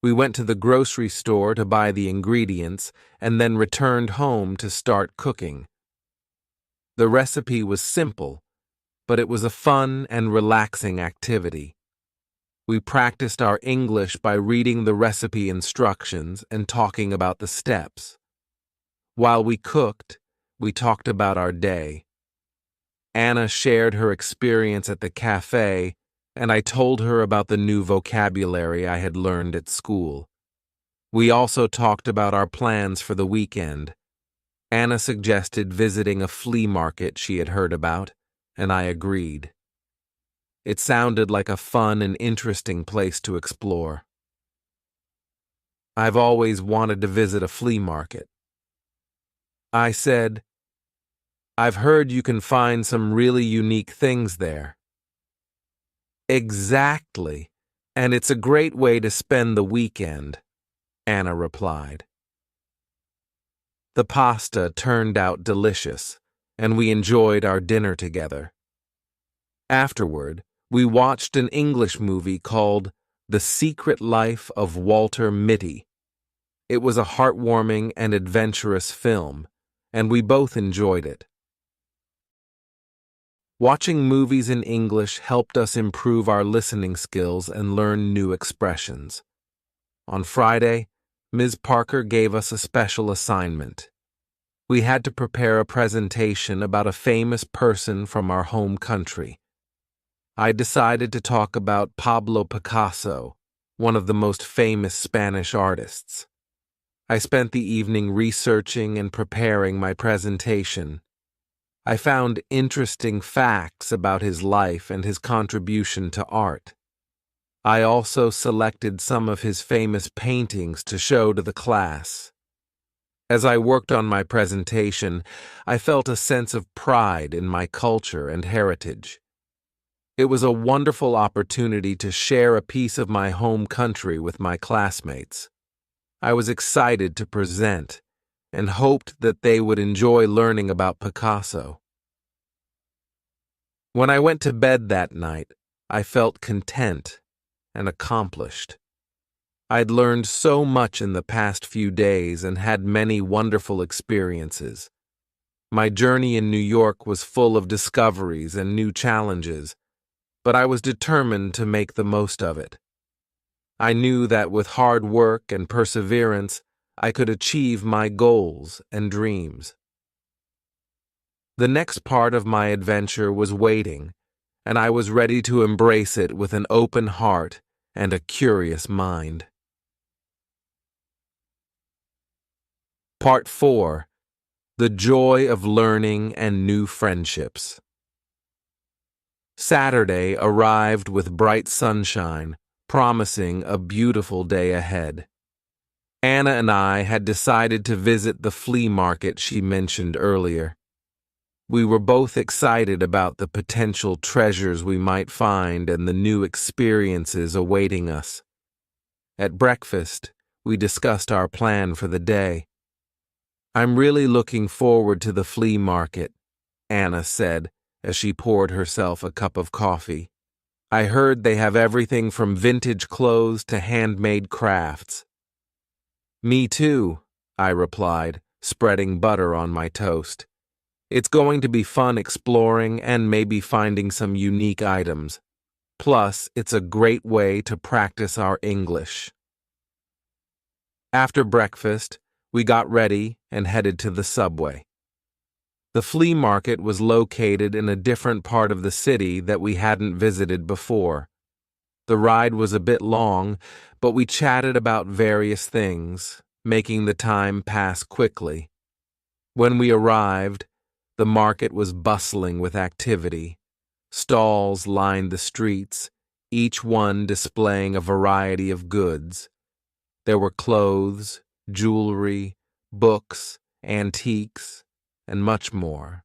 We went to the grocery store to buy the ingredients and then returned home to start cooking. The recipe was simple, but it was a fun and relaxing activity. We practiced our English by reading the recipe instructions and talking about the steps. While we cooked, we talked about our day. Anna shared her experience at the cafe, and I told her about the new vocabulary I had learned at school. We also talked about our plans for the weekend. Anna suggested visiting a flea market she had heard about, and I agreed. It sounded like a fun and interesting place to explore. "I've always wanted to visit a flea market," I said. I've heard you can find some really unique things there. Exactly, and it's a great way to spend the weekend, Anna replied. The pasta turned out delicious, and we enjoyed our dinner together. Afterward, we watched an English movie called The Secret Life of Walter Mitty. It was a heartwarming and adventurous film, and we both enjoyed it. Watching movies in English helped us improve our listening skills and learn new expressions. On Friday, Ms. Parker gave us a special assignment. We had to prepare a presentation about a famous person from our home country. I decided to talk about Pablo Picasso, one of the most famous Spanish artists. I spent the evening researching and preparing my presentation. I found interesting facts about his life and his contribution to art. I also selected some of his famous paintings to show to the class. As I worked on my presentation, I felt a sense of pride in my culture and heritage. It was a wonderful opportunity to share a piece of my home country with my classmates. I was excited to present and hoped that they would enjoy learning about Picasso. When I went to bed that night, I felt content and accomplished. I'd learned so much in the past few days and had many wonderful experiences. My journey in New York was full of discoveries and new challenges, but I was determined to make the most of it. I knew that with hard work and perseverance, I could achieve my goals and dreams. The next part of my adventure was waiting, and I was ready to embrace it with an open heart and a curious mind. Part 4. The Joy of Learning and New Friendships. Saturday arrived with bright sunshine, promising a beautiful day ahead. Anna and I had decided to visit the flea market she mentioned earlier. We were both excited about the potential treasures we might find and the new experiences awaiting us. At breakfast, we discussed our plan for the day. "I'm really looking forward to the flea market," Anna said as she poured herself a cup of coffee. "I heard they have everything from vintage clothes to handmade crafts." "Me too," I replied, spreading butter on my toast. "It's going to be fun exploring and maybe finding some unique items. Plus, it's a great way to practice our English." After breakfast, we got ready and headed to the subway. The flea market was located in a different part of the city that we hadn't visited before. The ride was a bit long, but we chatted about various things, making the time pass quickly. When we arrived, the market was bustling with activity. Stalls lined the streets, each one displaying a variety of goods. There were clothes, jewelry, books, antiques, and much more.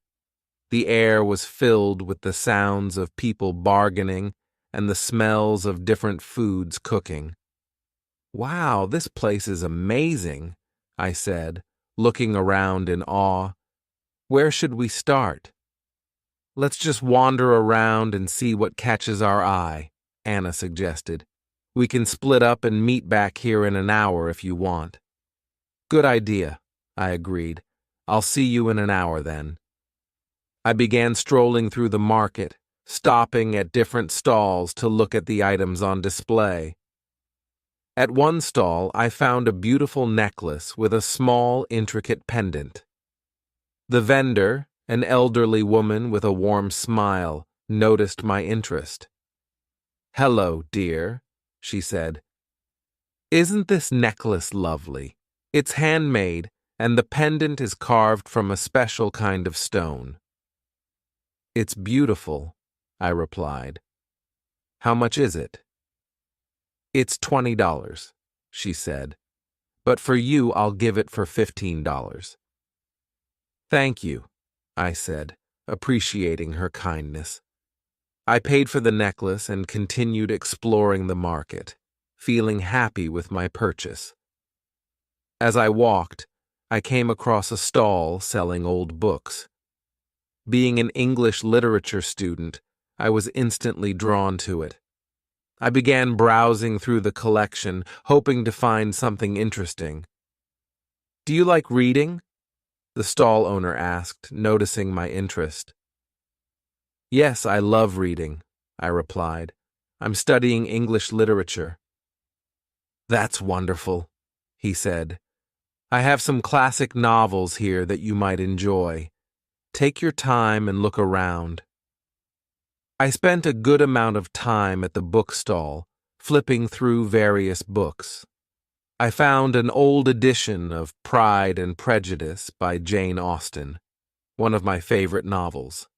The air was filled with the sounds of people bargaining and the smells of different foods cooking. "Wow, this place is amazing," I said, looking around in awe. "Where should we start?" "Let's just wander around and see what catches our eye," Anna suggested. "We can split up and meet back here in an hour if you want." "Good idea," I agreed. "I'll see you in an hour then." I began strolling through the market, stopping at different stalls to look at the items on display. At one stall, I found a beautiful necklace with a small, intricate pendant. The vendor, an elderly woman with a warm smile, noticed my interest. "Hello, dear," she said. "Isn't this necklace lovely? It's handmade, and the pendant is carved from a special kind of stone." "It's beautiful," I replied. "How much is it?" "It's $20, she said. "But for you, I'll give it for $15. "Thank you," I said, appreciating her kindness. I paid for the necklace and continued exploring the market, feeling happy with my purchase. As I walked, I came across a stall selling old books. Being an English literature student, I was instantly drawn to it. I began browsing through the collection, hoping to find something interesting. "Do you like reading?" the stall owner asked, noticing my interest. "Yes, I love reading," I replied. "I'm studying English literature." "That's wonderful," he said. "I have some classic novels here that you might enjoy. Take your time and look around." I spent a good amount of time at the bookstall, flipping through various books. I found an old edition of Pride and Prejudice by Jane Austen, one of my favorite novels.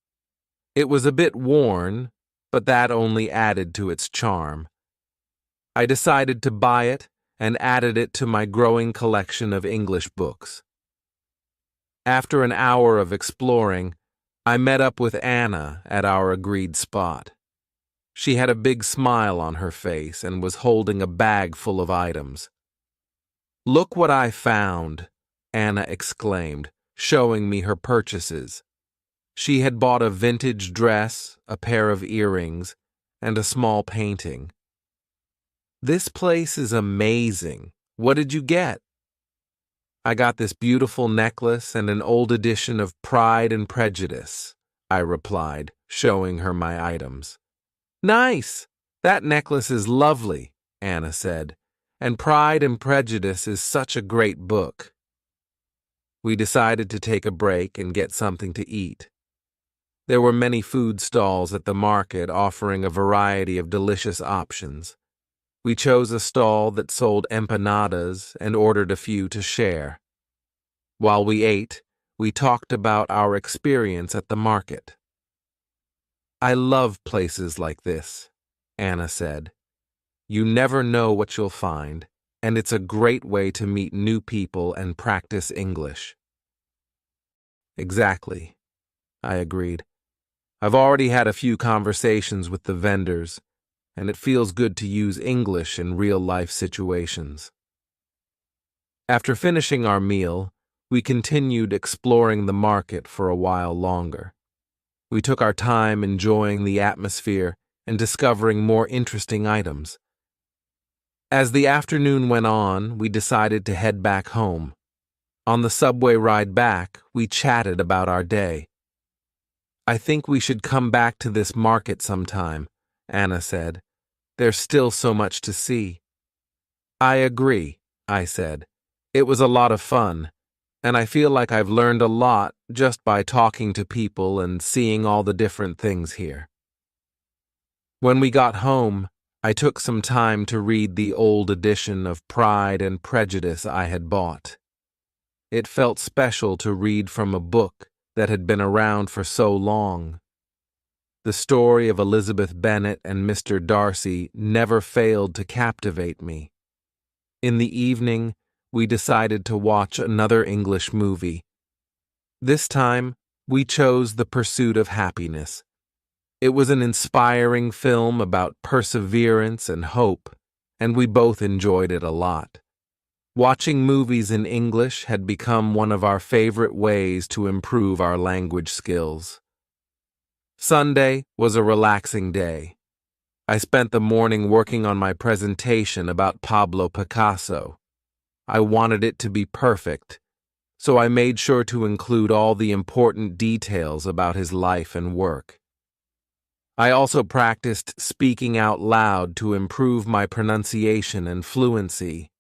It was a bit worn, but that only added to its charm. I decided to buy it and added it to my growing collection of English books. After an hour of exploring, I met up with Anna at our agreed spot. She had a big smile on her face and was holding a bag full of items. "Look what I found," Anna exclaimed, showing me her purchases. She had bought a vintage dress, a pair of earrings, and a small painting. "This place is amazing. What did you get?" "I got this beautiful necklace and an old edition of Pride and Prejudice," I replied, showing her my items. "Nice! That necklace is lovely," Anna said, "and Pride and Prejudice is such a great book." We decided to take a break and get something to eat. There were many food stalls at the market offering a variety of delicious options. We chose a stall that sold empanadas and ordered a few to share. While we ate, we talked about our experience at the market. "I love places like this," Anna said. "You never know what you'll find, and it's a great way to meet new people and practice English." "Exactly," I agreed. "I've already had a few conversations with the vendors, and it feels good to use English in real-life situations." After finishing our meal, we continued exploring the market for a while longer. We took our time enjoying the atmosphere and discovering more interesting items. As the afternoon went on, we decided to head back home. On the subway ride back, we chatted about our day. "I think we should come back to this market sometime," Anna said. "There's still so much to see." "I agree," I said. "It was a lot of fun, and I feel like I've learned a lot just by talking to people and seeing all the different things here." When we got home, I took some time to read the old edition of Pride and Prejudice I had bought. It felt special to read from a book that had been around for so long. The story of Elizabeth Bennet and Mr. Darcy never failed to captivate me. In the evening, we decided to watch another English movie. This time, we chose The Pursuit of Happiness. It was an inspiring film about perseverance and hope, and we both enjoyed it a lot. Watching movies in English had become one of our favorite ways to improve our language skills. Sunday was a relaxing day. I spent the morning working on my presentation about Pablo Picasso. I wanted it to be perfect, so I made sure to include all the important details about his life and work. I also practiced speaking out loud to improve my pronunciation and fluency.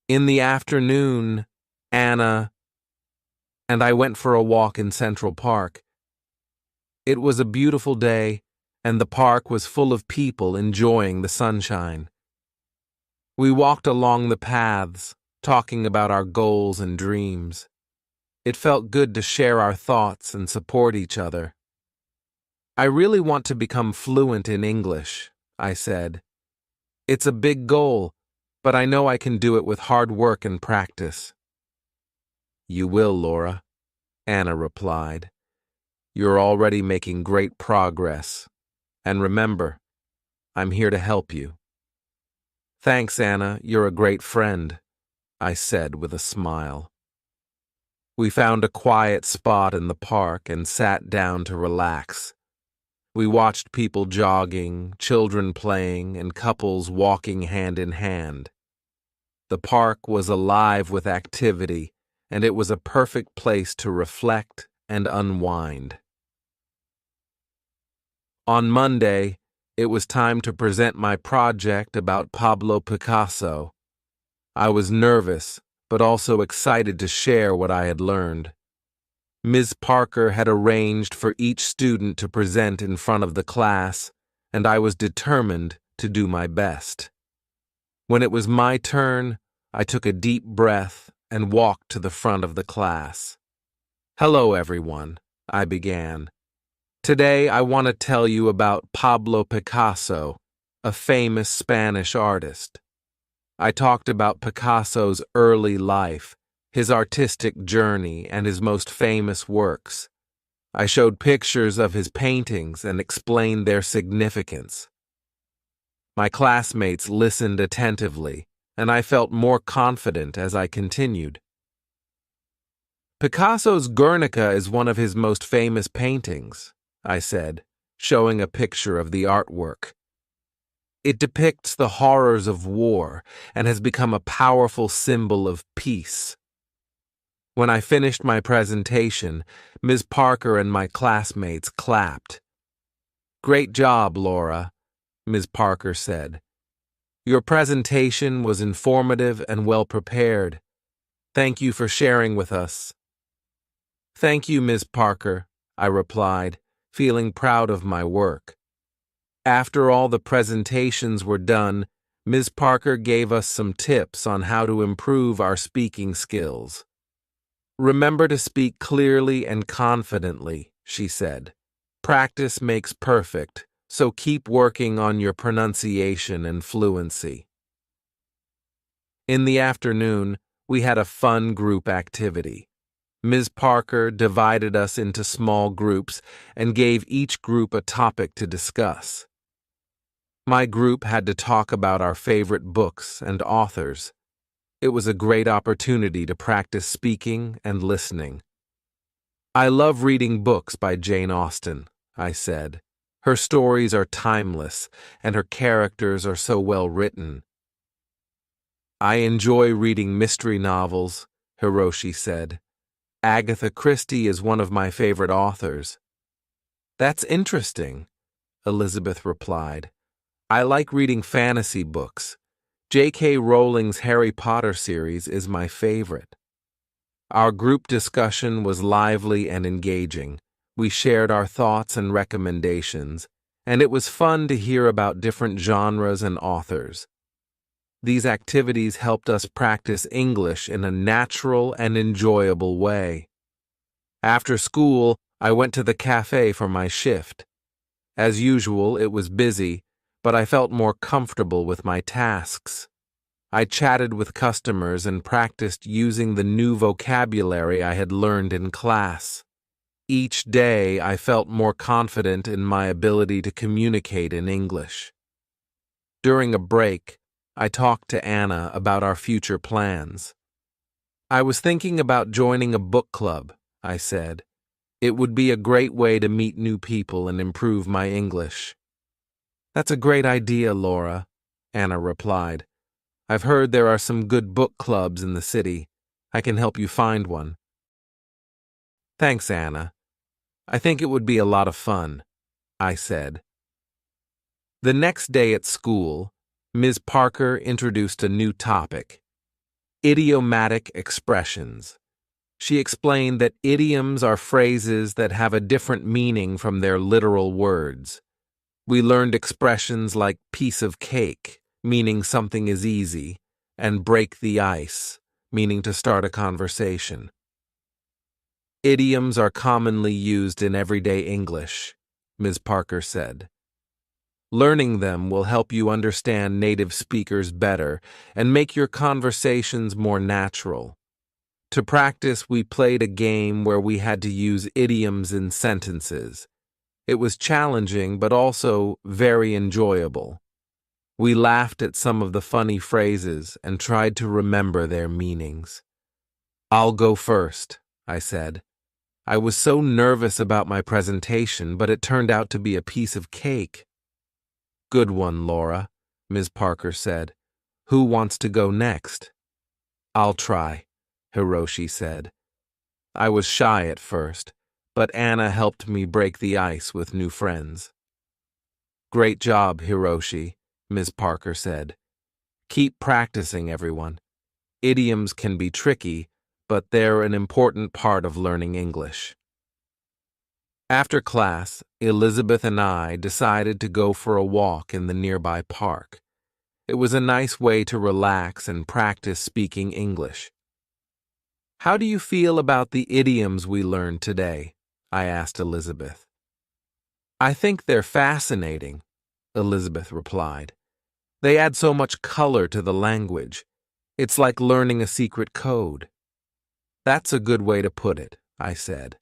In the afternoon, Anna and I went for a walk in Central Park. It was a beautiful day, and the park was full of people enjoying the sunshine. We walked along the paths, talking about our goals and dreams. It felt good to share our thoughts and support each other. "I really want to become fluent in English," I said. "It's a big goal, but I know I can do it with hard work and practice." "You will, Laura. Anna replied. You're already making great progress. And remember, I'm here to help you. Thanks, Anna. You're a great friend, I said with a smile. We found a quiet spot in the park and sat down to relax. We watched people jogging, children playing, and couples walking hand in hand. The park was alive with activity, and it was a perfect place to reflect and unwind. On Monday, it was time to present my project about Pablo Picasso. I was nervous, but also excited to share what I had learned. Ms. Parker had arranged for each student to present in front of the class, and I was determined to do my best. When it was my turn, I took a deep breath and walked to the front of the class. Hello, everyone, I began. Today, I want to tell you about Pablo Picasso, a famous Spanish artist. I talked about Picasso's early life, his artistic journey, and his most famous works. I showed pictures of his paintings and explained their significance. My classmates listened attentively, and I felt more confident as I continued. Picasso's Guernica is one of his most famous paintings, I said, showing a picture of the artwork. It depicts the horrors of war and has become a powerful symbol of peace. When I finished my presentation, Ms. Parker and my classmates clapped. Great job, Laura, Ms. Parker said. Your presentation was informative and well prepared. Thank you for sharing with us. Thank you, Ms. Parker, I replied, feeling proud of my work. After all the presentations were done, Ms. Parker gave us some tips on how to improve our speaking skills. Remember to speak clearly and confidently, she said. Practice makes perfect, so keep working on your pronunciation and fluency. In the afternoon, we had a fun group activity. Ms. Parker divided us into small groups and gave each group a topic to discuss. My group had to talk about our favorite books and authors. It was a great opportunity to practice speaking and listening. I love reading books by Jane Austen, I said. Her stories are timeless, and her characters are so well written. I enjoy reading mystery novels, Hiroshi said. Agatha Christie is one of my favorite authors. That's interesting, Elizabeth replied. I like reading fantasy books. J.K. Rowling's Harry Potter series is my favorite. Our group discussion was lively and engaging. We shared our thoughts and recommendations, and it was fun to hear about different genres and authors. These activities helped us practice English in a natural and enjoyable way. After school, I went to the cafe for my shift. As usual, it was busy, but I felt more comfortable with my tasks. I chatted with customers and practiced using the new vocabulary I had learned in class. Each day, I felt more confident in my ability to communicate in English. During a break, I talked to Anna about our future plans. I was thinking about joining a book club, I said. It would be a great way to meet new people and improve my English. That's a great idea, Laura, Anna replied. I've heard there are some good book clubs in the city. I can help you find one. Thanks, Anna. I think it would be a lot of fun, I said. The next day at school, Ms. Parker introduced a new topic: idiomatic expressions. She explained that idioms are phrases that have a different meaning from their literal words. We learned expressions like piece of cake, meaning something is easy, and break the ice, meaning to start a conversation. Idioms are commonly used in everyday English, Ms. Parker said. Learning them will help you understand native speakers better and make your conversations more natural. To practice, we played a game where we had to use idioms in sentences. It was challenging, but also very enjoyable. We laughed at some of the funny phrases and tried to remember their meanings. "I'll go first," I said. I was so nervous about my presentation, but it turned out to be a piece of cake. "Good one, Laura," Ms. Parker said. "Who wants to go next?" "I'll try," Hiroshi said. I was shy at first, but Anna helped me break the ice with new friends. "Great job, Hiroshi," Ms. Parker said. "Keep practicing, everyone. Idioms can be tricky, but they're an important part of learning English." After class, Elizabeth and I decided to go for a walk in the nearby park. It was a nice way to relax and practice speaking English. "How do you feel about the idioms we learned today?" I asked Elizabeth. "I think they're fascinating," Elizabeth replied. "They add so much color to the language. It's like learning a secret code." "That's a good way to put it," I said.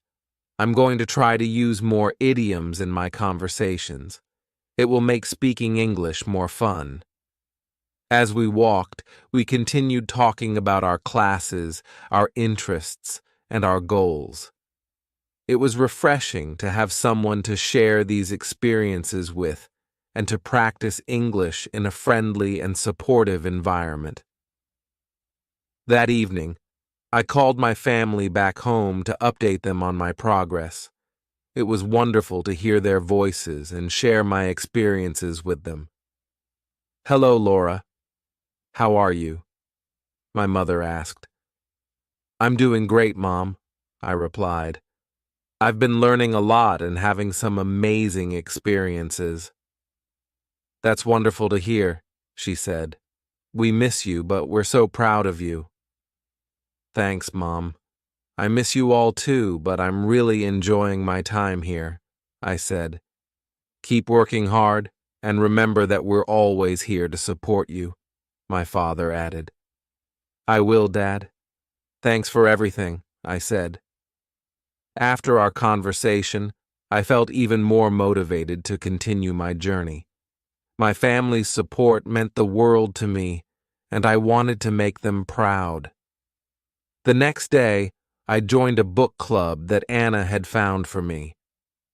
"I'm going to try to use more idioms in my conversations. It will make speaking English more fun." As we walked, we continued talking about our classes, our interests, and our goals. It was refreshing to have someone to share these experiences with and to practice English in a friendly and supportive environment. That evening, I called my family back home to update them on my progress. It was wonderful to hear their voices and share my experiences with them. "Hello, Laura. How are you?" my mother asked. "I'm doing great, Mom," I replied. "I've been learning a lot and having some amazing experiences." "That's wonderful to hear," she said. "We miss you, but we're so proud of you." "Thanks, Mom. I miss you all too, but I'm really enjoying my time here," I said. "Keep working hard, and remember that we're always here to support you," my father added. "I will, Dad. Thanks for everything," I said. After our conversation, I felt even more motivated to continue my journey. My family's support meant the world to me, and I wanted to make them proud. The next day, I joined a book club that Anna had found for me.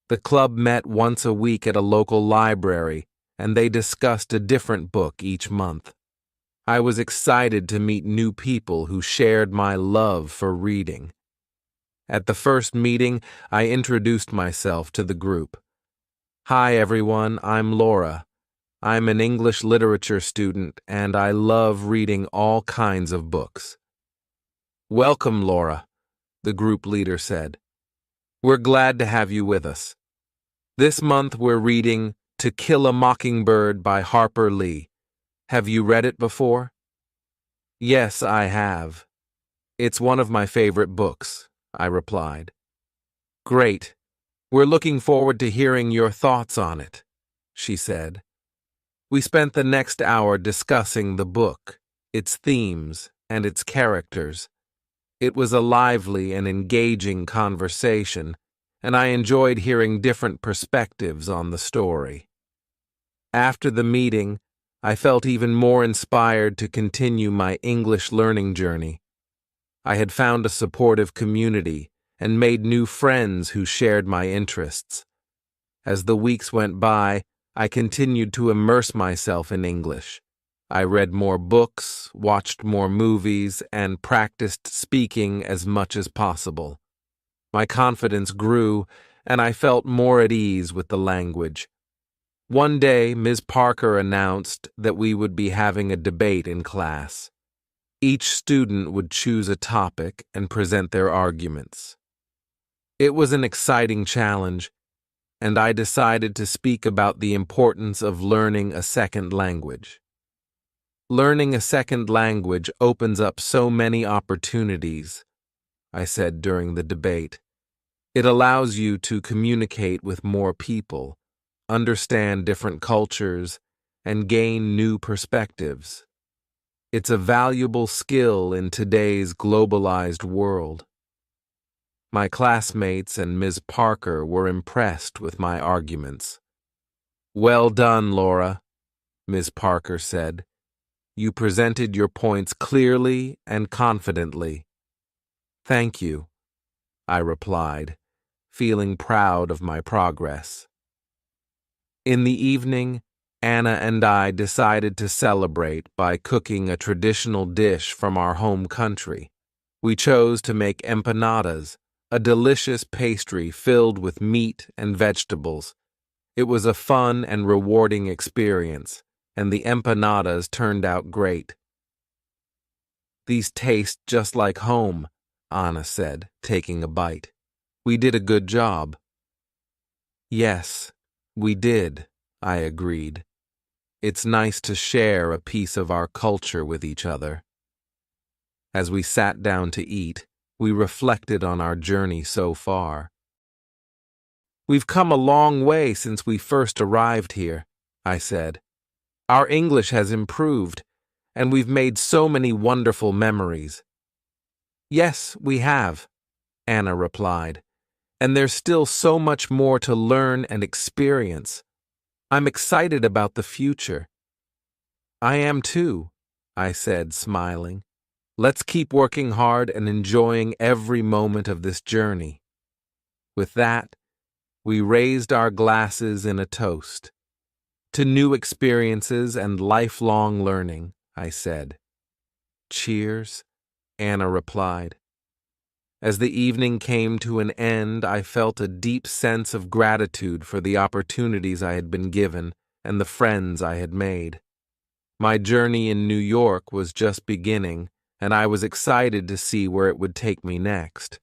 The club met once a week at a local library, and they discussed a different book each month. I was excited to meet new people who shared my love for reading. At the first meeting, I introduced myself to the group. "Hi, everyone, I'm Laura. I'm an English literature student, and I love reading all kinds of books." "Welcome, Laura," the group leader said. "We're glad to have you with us. This month we're reading To Kill a Mockingbird by Harper Lee. Have you read it before?" "Yes, I have. It's one of my favorite books," I replied. "Great. We're looking forward to hearing your thoughts on it," she said. We spent the next hour discussing the book, its themes, and its characters. It was a lively and engaging conversation, and I enjoyed hearing different perspectives on the story. After the meeting, I felt even more inspired to continue my English learning journey. I had found a supportive community and made new friends who shared my interests. As the weeks went by, I continued to immerse myself in English. I read more books, watched more movies, and practiced speaking as much as possible. My confidence grew, and I felt more at ease with the language. One day, Ms. Parker announced that we would be having a debate in class. Each student would choose a topic and present their arguments. It was an exciting challenge, and I decided to speak about the importance of learning a second language. "Learning a second language opens up so many opportunities," I said during the debate. "It allows you to communicate with more people, understand different cultures, and gain new perspectives. It's a valuable skill in today's globalized world. My classmates and Ms. Parker were impressed with my arguments. "Well done, Laura," Ms. Parker said. "You presented your points clearly and confidently." "Thank you," I replied, feeling proud of my progress. In the evening, Anna and I decided to celebrate by cooking a traditional dish from our home country. We chose to make empanadas, a delicious pastry filled with meat and vegetables. It was a fun and rewarding experience, and the empanadas turned out great. "These taste just like home," Anna said, taking a bite. "We did a good job." "Yes, we did," I agreed. "It's nice to share a piece of our culture with each other." As we sat down to eat, we reflected on our journey so far. "We've come a long way since we first arrived here," I said. "Our English has improved, and we've made so many wonderful memories." "Yes, we have," Anna replied, "and there's still so much more to learn and experience. I'm excited about the future." "I am too," I said, smiling. "Let's keep working hard and enjoying every moment of this journey." With that, we raised our glasses in a toast. "To new experiences and lifelong learning," I said. "Cheers," Anna replied. As the evening came to an end, I felt a deep sense of gratitude for the opportunities I had been given and the friends I had made. My journey in New York was just beginning, and I was excited to see where it would take me next.